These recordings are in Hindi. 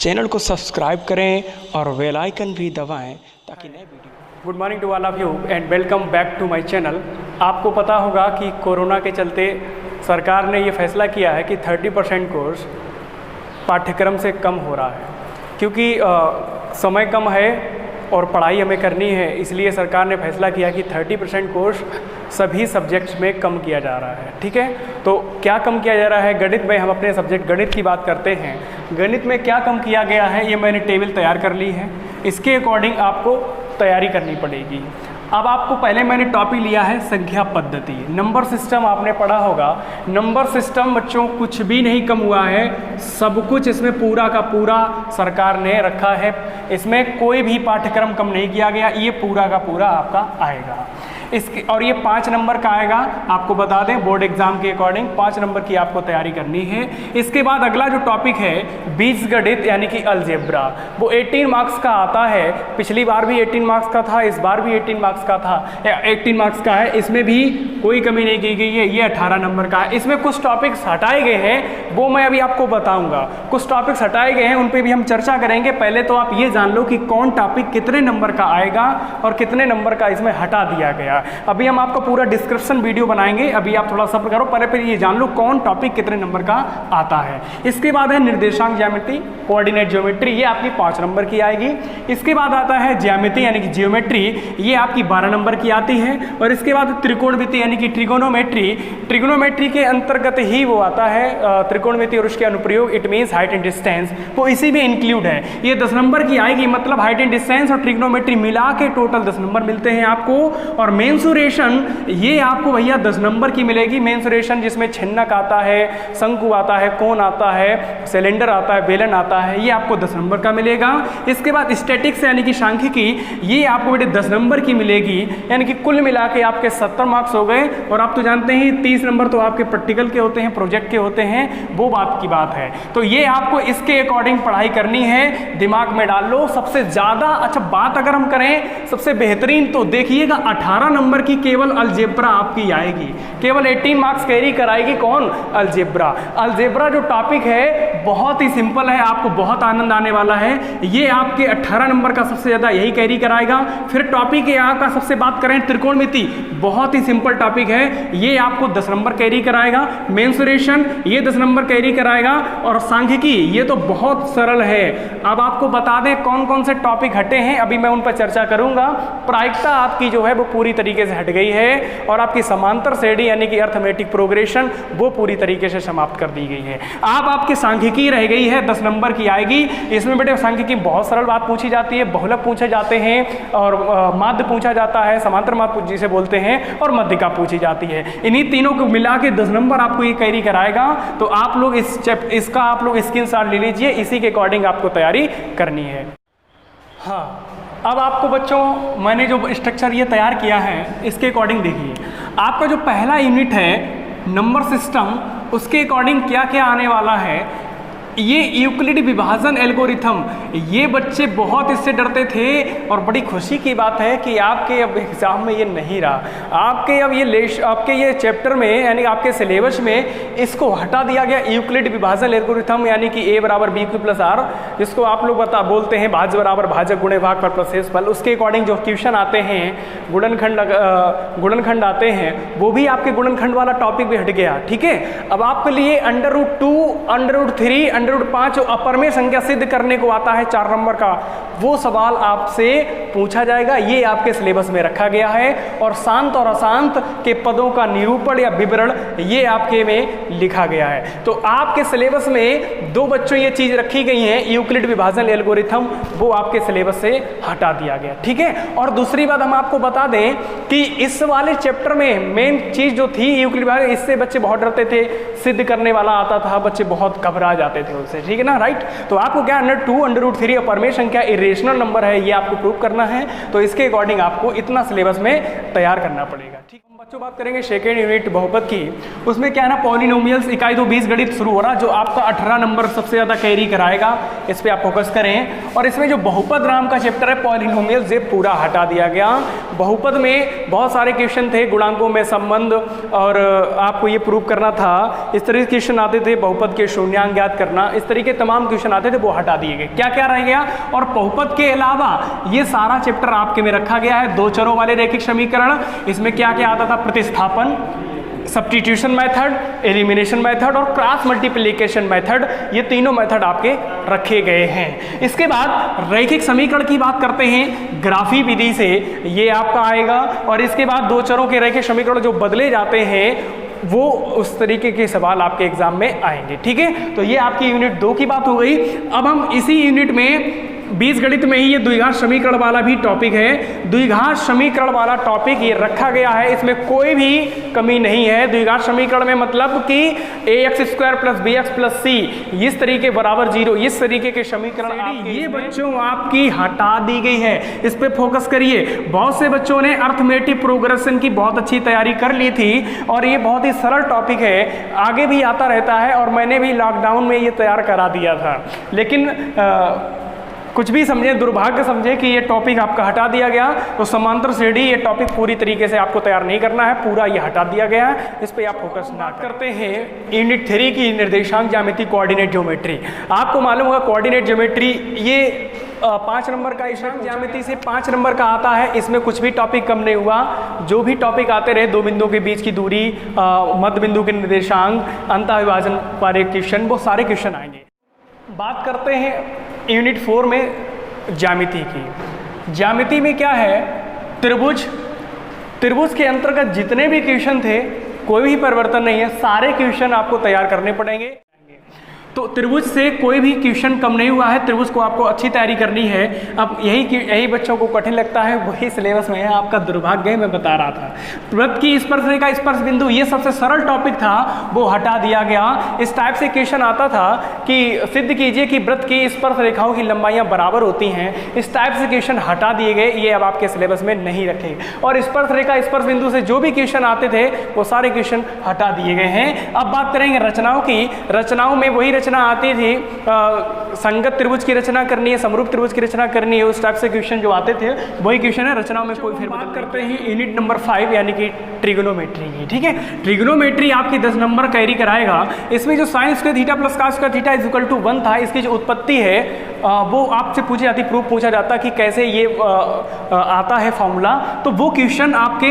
चैनल को सब्सक्राइब करें और बेल आइकन भी दबाएं ताकि नए video. Good morning to all of you and welcome back to my channel. आपको पता होगा कि कोरोना के चलते सरकार ने ये फैसला किया है कि 30% कोर्स पाठ्यक्रम से कम हो रहा है, क्योंकि समय कम है और पढ़ाई हमें करनी है, इसलिए सरकार ने फैसला किया कि 30% कोर्स सभी सब्जेक्ट्स में कम किया जा रहा है। ठीक है, तो क्या कम किया जा रहा है? गणित में हम अपने सब्जेक्ट गणित की बात करते हैं। गणित में क्या कम किया गया है ये मैंने टेबल तैयार कर ली है, इसके अकॉर्डिंग आपको तैयारी करनी पड़ेगी। अब आपको पहले मैंने टॉपिक लिया है संख्या पद्धति, नंबर सिस्टम आपने पढ़ा होगा। नंबर सिस्टम बच्चों कुछ भी नहीं कम हुआ है, सब कुछ इसमें पूरा का पूरा सरकार ने रखा है, इसमें कोई भी पाठ्यक्रम कम नहीं किया गया, ये पूरा का पूरा आपका आएगा इसके। और ये 5 नंबर का आएगा, आपको बता दें बोर्ड एग्जाम के अकॉर्डिंग 5 नंबर की आपको तैयारी करनी है। इसके बाद अगला जो टॉपिक है बीजगणित यानी कि अलजेब्रा, वो 18 मार्क्स का आता है। पिछली बार भी 18 मार्क्स का था, इस बार भी 18 मार्क्स का था, 18 मार्क्स का है, इसमें भी कोई कमी नहीं की गई है। ये 18 नंबर का है। इसमें कुछ टॉपिक्स हटाए गए हैं, वो मैं अभी आपको बताऊंगा। कुछ टॉपिक्स हटाए गए हैं, उन पर भी हम चर्चा करेंगे। पहले तो आप ये जान लो कि कौन टॉपिक कितने नंबर का आएगा और कितने नंबर का इसमें हटा दिया गया। अभी हम आपको पूरा डिस्क्रिप्शन वीडियो बनाएंगे, अभी आप थोड़ा सब्र करो, पहले फिर ये जान लो कौन टॉपिक कितने नंबर का आता है। इसके बाद है निर्देशांक ज्यामिति, कोऑर्डिनेट ज्योमेट्री, ये आपकी 5 नंबर की आएगी। इसके बाद आता है ज्यामिति यानी कि जियोमेट्री, ये आपकी 12 नंबर की आती है। और इसके बाद त्रिकोणमिति यानी कि ट्रिगोनोमेट्री, ट्रिगोनोमेट्री के अंतर्गत ही वो आता है त्रिकोणमिति और उसके अनुप्रयोग, it means height and distance, वो इसी में इंक्लूड है। ये 10 नंबर की आएगी, मतलब हाइट एंड डिस्टेंस और ट्रिगोनोमेट्री मिला के टोटल 10 नंबर मिलते हैं आपको। और मेंसुरेशन ये आपको भैया 10 नंबर की मिलेगी। मेंसुरेशन जिसमें छिन्नक आता है, शंकु आता है, कोण आता है, सिलेंडर आता है, बेलन आता है, ये आपको 10 नंबर का मिलेगा। इसके बाद स्टैटिक्स यानी कि सांख्यिकी, ये आपको बेटे 10 नंबर की मिलेगी, यानी कि कुल मिला के आपके 70 मार्क्स हो गए। और आप तो जानते हैं 30 नंबर तो आपके प्रैक्टिकल के होते हैं, प्रोजेक्ट के होते हैं, वो बात की बात है। तो ये आपको इसके अकॉर्डिंग पढ़ाई करनी है, दिमाग में डाल लो। सबसे ज्यादा अच्छा बात अगर हम करें सबसे बेहतरीन, तो देखिएगा 18 नंबर की केवल अलजेब्रा आपकी आएगी, केवल 18 मार्क्स कैरी कराएगी कौन? अलजेब्रा। अलजेब्रा जो टॉपिक है बहुत ही सिंपल है, आपको बहुत आनंद आने वाला है। ये आपके 18 नंबर का सबसे ज्यादा यही कैरी कराएगा। फिर टॉपिक यहाँ का सबसे बात करें त्रिकोणमिति, बहुत ही सिंपल टॉपिक है, ये आपको 10 नंबर कैरी कराएगा। मेंसुरेशन ये 10 नंबर कैरी कराएगा। और सांख्यिकी ये तो बहुत सरल है। अब आपको बता दें कौन कौन से टॉपिक हटे हैं, अभी मैं उन पर चर्चा करूंगा। प्रायिकता आपकी जो है वो पूरी तरीके से हट गई है, और आपकी समांतर श्रेणी यानी कि अर्थमेटिक प्रोग्रेशन वो पूरी तरीके से समाप्त कर दी गई है। अब आपकी सांख्यिकी रह गई है, 10 नंबर की आएगी। इसमें बेटे सांख्यिकी बहुत सरल बात पूछी जाती है, बहुलक पूछे जाते हैं, और माध्य पूछा जाता है, समांतर माध्य जिसे बोलते हैं, और मध्यिका पूछी जाती है। इन्हीं तीनों को मिला के 10 नंबर आपको ये कैरी कराएगा। तो आप लोग इसका आप लोग स्क्रीनशॉट ले लीजिए, इसी के अकॉर्डिंग आपको तैयारी करनी है। हाँ, अब आपको बच्चों मैंने जो स्ट्रक्चर ये तैयार किया है इसके अकॉर्डिंग देखिए, आपका जो पहला यूनिट है नंबर सिस्टम, उसके अकॉर्डिंग क्या क्या आने वाला है। ये यूक्लिड विभाजन एल्गोरिथम, ये बच्चे बहुत इससे डरते थे, और बड़ी खुशी की बात है कि आपके अब एग्जाम में ये नहीं रहा। आपके अब आपके ये चैप्टर में यानी आपके सिलेबस में इसको हटा दिया गया, यूक्लिड विभाजन एल्गोरिथम, यानी कि a बराबर b²r, जिसको आप लोग बोलते हैं भाज्य बराबर भाजक गुणे भाग पर प्लस शेषफल। उसके अकॉर्डिंग जो क्वेश्चन आते हैं, गुणनखंड आते हैं, वो भी आपके गुणनखंड वाला टॉपिक भी हट गया। ठीक है, अब आपके लिए √2, √3, √5 अपर में संख्या सिद्ध करने को आता है 4 नंबर का, वो सवाल आपसे पूछा जाएगा, ये आपके सिलेबस में रखा गया है। और शांत और अशांत के पदों का निरूपण या विवरण ये आपके में लिखा गया है। तो आपके सिलेबस में 2 बच्चों ये चीज रखी गई है, यूक्लिड विभाजन एल्गोरिथम, वो आपके सिलेबस से हटा दिया गया। ठीक है, और दूसरी बात हम आपको बता दें कि इस वाले चैप्टर में मेन चीज जो थी यूक्लिड विभाजन, इससे बच्चे बहुत डरते थे, सिद्ध करने वाला आता था, बच्चे बहुत घबरा जाते थे उससे। ठीक है ना, राइट। तो आपको क्या √2, √3 अपर में संख्या इरेशनल नंबर है, ये आपको प्रूव करना करना है, तो इसके अकॉर्डिंग आपको इतना सिलेबस में तैयार करना पड़ेगा। ठीक, हम बच्चों बात करेंगे सेकेंड यूनिट बहुपद की। उसमें क्या है ना, पॉलिनोमियल्स इकाई 2 बीज गणित शुरू हो रहा, जो आपका 18 नंबर सबसे ज़्यादा कैरी कराएगा, इस पर आप फोकस करें। और इसमें जो बहुपद नाम का चैप्टर है पॉलिनोमियल्स, ये पूरा हटा दिया गया। बहुपद में बहुत सारे क्वेश्चन थे, गुणांकों में संबंध, और आपको ये प्रूव करना था, इस तरह के क्वेश्चन आते थे, बहुपद के शून्यांक ज्ञात करना, इस तरीके तमाम क्वेश्चन आते थे, वो हटा दिए गए। क्या क्या रह गया, और बहुपद के अलावा ये सारा चैप्टर आपके में रखा गया है। 2 चरों वाले रैखिक समीकरण, इसमें क्या क्या आता था, प्रतिस्थापन, सब्स्टिट्यूशन मेथड, एलिमिनेशन मेथड और क्रॉस मल्टीप्लिकेशन मेथड, ये तीनों मेथड आपके रखे गए हैं। इसके बाद रैखिक समीकरण की बात करते हैं, ग्राफी विधि से ये आपका आएगा। और इसके बाद 2 चरों के रैखिक समीकरण जो बदले जाते हैं, वो उस तरीके के सवाल आपके एग्जाम में आएंगे। ठीक है, तो ये आपकी यूनिट 2 की बात हो गई। अब हम इसी यूनिट में बीजगणित में ही ये द्विघात समीकरण वाला भी टॉपिक है। द्विघात समीकरण वाला टॉपिक ये रखा गया है, इसमें कोई भी कमी नहीं है। द्विघात समीकरण में मतलब कि ax² + bx + c इस तरीके बराबर 0, इस तरीके के समीकरण ये बच्चों आपकी हटा दी गई है। इस पे फोकस करिए। बहुत से बच्चों ने अर्थमेटिक प्रोग्रेशन की बहुत अच्छी तैयारी कर ली थी, और ये बहुत ही सरल टॉपिक है, आगे भी आता रहता है, और मैंने भी लॉकडाउन में ये तैयार करा दिया था। लेकिन कुछ भी समझे, दुर्भाग्य समझे कि ये टॉपिक आपका हटा दिया गया, तो समांतर श्रेणी ये टॉपिक पूरी तरीके से आपको तैयार नहीं करना है, पूरा ये हटा दिया गया है, इस पे आप फोकस ना करते हैं। यूनिट 3 की निर्देशांक ज्यामिति, कोऑर्डिनेट ज्योमेट्री। आपको मालूम होगा कोऑर्डिनेट ज्योमेट्री ये 5 नंबर का ईशान ज्यामिति से 5 नंबर का आता है। इसमें कुछ भी टॉपिक कम नहीं हुआ, जो भी टॉपिक आते रहे, 2 बिंदुओं के बीच की दूरी, मध्य बिंदु के निर्देशांक, अंतःविभाजन वाले क्वेश्चन, वो सारे क्वेश्चन आएंगे। बात करते हैं यूनिट 4 में ज्यामिति की। ज्यामिति में क्या है, त्रिभुज, त्रिभुज के अंतर्गत जितने भी क्वेश्चन थे, कोई भी परिवर्तन नहीं है, सारे क्वेश्चन आपको तैयार करने पड़ेंगे। तो त्रिभुज से कोई भी क्वेश्चन कम नहीं हुआ है, त्रिभुज को आपको अच्छी तैयारी करनी है। अब यही बच्चों को कठिन लगता है, वही सिलेबस में है, आपका दुर्भाग्य है, मैं बता रहा था। वृत्त की स्पर्श रेखा, स्पर्श बिंदु, ये सबसे सरल टॉपिक था, वो हटा दिया गया। इस टाइप से क्वेश्चन आता था कि सिद्ध कीजिए कि वृत्त की स्पर्श रेखाओं की लंबाइयाँ बराबर होती हैं, इस टाइप से क्वेश्चन हटा दिए गए, ये अब आपके सिलेबस में नहीं रखे। और स्पर्श रेखा, स्पर्श बिंदु से जो भी क्वेश्चन आते थे, वो सारे क्वेश्चन हटा दिए गए हैं। अब बात करेंगे रचनाओं की। रचनाओं में वही रचना आती थी, संगत त्रिभुज की रचना करनी है, समरूप त्रिभुज की रचना करनी है, उस टाइप से क्वेश्चन जो आते थे वही क्वेश्चन है। रचनाओं में कोई फेरबदल करते हैं यूनिट नंबर 5 यानी कि ट्रिग्नोमेट्री की। ठीक है, ट्रिग्नोमेट्री आपकी 10 नंबर कैरी कराएगा। इसमें जो sine square theta plus cos square theta equal to 1 था, इसकी जो उत्पत्ति है वो आपसे पूछी जाती, प्रूफ पूछा जाता कि कैसे ये आता है फॉर्मूला, तो वो क्वेश्चन आपके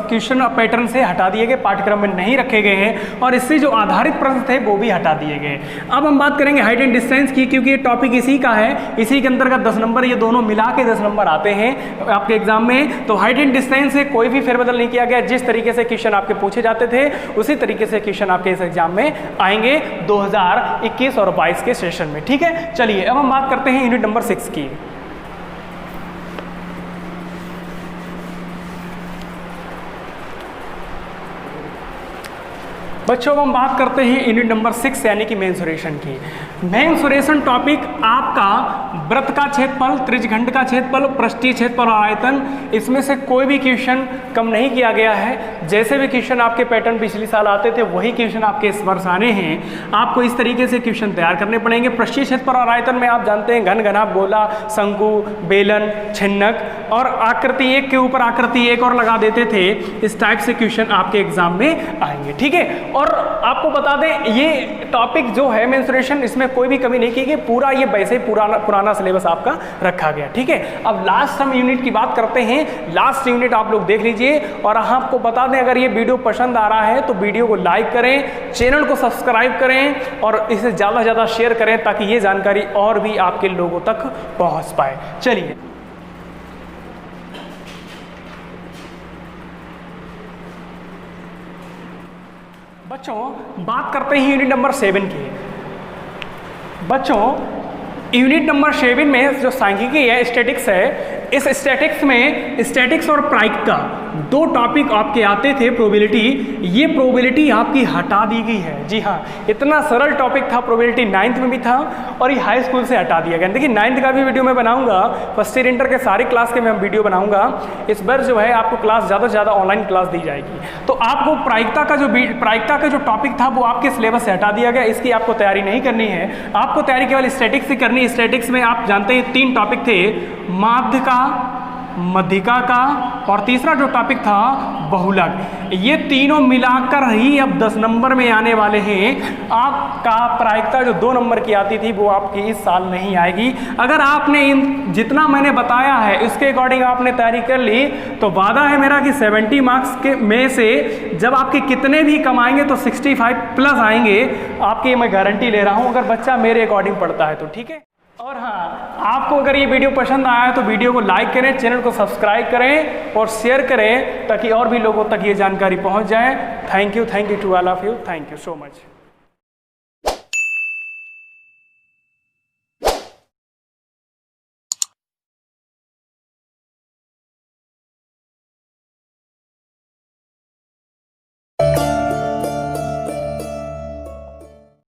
क्वेश्चन पैटर्न से हटा दिए गए, पाठ्यक्रम में नहीं रखे गए हैं, और इससे जो आधारित प्रश्न थे वो भी हटा दिए गए। अब हम बात करेंगे हाइट एंड डिस्टेंस की, क्योंकि ये टॉपिक इसी का है, इसी के अंतर्गत 10 नंबर, ये दोनों मिला के 10 नंबर आते हैं आपके एग्जाम में। तो हाइट एंड डिस्टेंस से कोई भी फेरबदल नहीं किया गया, जिस तरीके से क्वेश्चन आपके पूछे जाते थे उसी तरीके से क्वेश्चन आपके इस एग्जाम में आएंगे 2021 और 22 के सेशन में। ठीक है, चलिए अब हम बात करते हैं यूनिट नंबर 6 की। बच्चों हम बात करते हैं यूनिट नंबर 6 यानी कि मेंसुरेशन की। मेंसुरेशन टॉपिक आपका वृत्त का क्षेत्रफल, त्रिज्यखंड का क्षेत्रफल, पृष्ठीय क्षेत्रफल और आयतन, इसमें से कोई भी क्वेश्चन कम नहीं किया गया है। जैसे भी क्वेश्चन आपके पैटर्न पिछले साल आते थे वही क्वेश्चन आपके इस वर्ष आने हैं। आपको इस तरीके से क्वेश्चन तैयार करने पड़ेंगे। पृष्ठीय क्षेत्रफल और आयतन में आप जानते हैं घन घना, गोला, शंकु, बेलन, छिन्नक, और आकृति एक के ऊपर आकृति एक और लगा देते थे। इस टाइप से क्वेश्चन आपके एग्जाम में आएंगे। ठीक है, और आपको बता दें ये टॉपिक जो है मेंसुरेशन, इसमें कोई भी कमी नहीं की गई, पूरा ये वैसे ही पुराना सिलेबस आपका रखा गया। ठीक है, अब लास्ट हम यूनिट की बात करते हैं। लास्ट यूनिट आप लोग देख लीजिए, और आपको बता दें अगर ये वीडियो पसंद आ रहा है तो वीडियो को लाइक करें, चैनल को सब्सक्राइब करें, और इसे ज़्यादा से ज़्यादा शेयर करें ताकि ये जानकारी और भी आपके लोगों तक पहुँच पाए। चलिए बच्चों बात करते हैं यूनिट नंबर 7 की। बच्चों यूनिट नंबर 7 में जो सांख्यिकी है, स्टैटिक्स है, इस स्टैटिक्स में स्टैटिक्स और प्रायिकता 2 टॉपिक आपके आते थे प्रोबेबिलिटी, ये प्रोबेबिलिटी आपकी हटा दी गई है। जी हाँ, इतना सरल टॉपिक था, प्रोबेबिलिटी 9th में भी था और ये हाई स्कूल से हटा दिया गया। देखिए 9th का भी वीडियो मैं बनाऊंगा, फर्स्ट ईयर इंटर के सारे क्लास के मैं वीडियो बनाऊंगा। इस बार जो है आपको क्लास ज़्यादा से ज़्यादा ऑनलाइन क्लास दी जाएगी। तो आपको प्रायिकता का जो टॉपिक था वो आपके सिलेबस से हटा दिया गया, इसकी आपको तैयारी नहीं करनी है। आपको तैयारी केवल स्टैटिक्स से करनी है। स्टैटिक्स में आप जानते हैं 3 टॉपिक थे, माध्य का, मध्यिका का और तीसरा जो टॉपिक था बहुलक। ये तीनों मिलाकर ही अब 10 नंबर में आने वाले हैं। आपका प्रायिकता जो 2 नंबर की आती थी वो आपकी इस साल नहीं आएगी। अगर आपने इन जितना मैंने बताया है इसके अकॉर्डिंग आपने तैयारी कर ली तो वादा है मेरा कि 70 मार्क्स के में से जब आपके कितने भी कम आएंगे तो 65 प्लस आएंगे, आपकी मैं गारंटी ले रहा हूँ, अगर बच्चा मेरे अकॉर्डिंग पढ़ता है तो। ठीक है। और हाँ, आपको अगर ये वीडियो पसंद आया है तो वीडियो को लाइक करें, चैनल को सब्सक्राइब करें और शेयर करें ताकि और भी लोगों तक ये जानकारी पहुंच जाए। Thank you to all of you, thank you so much.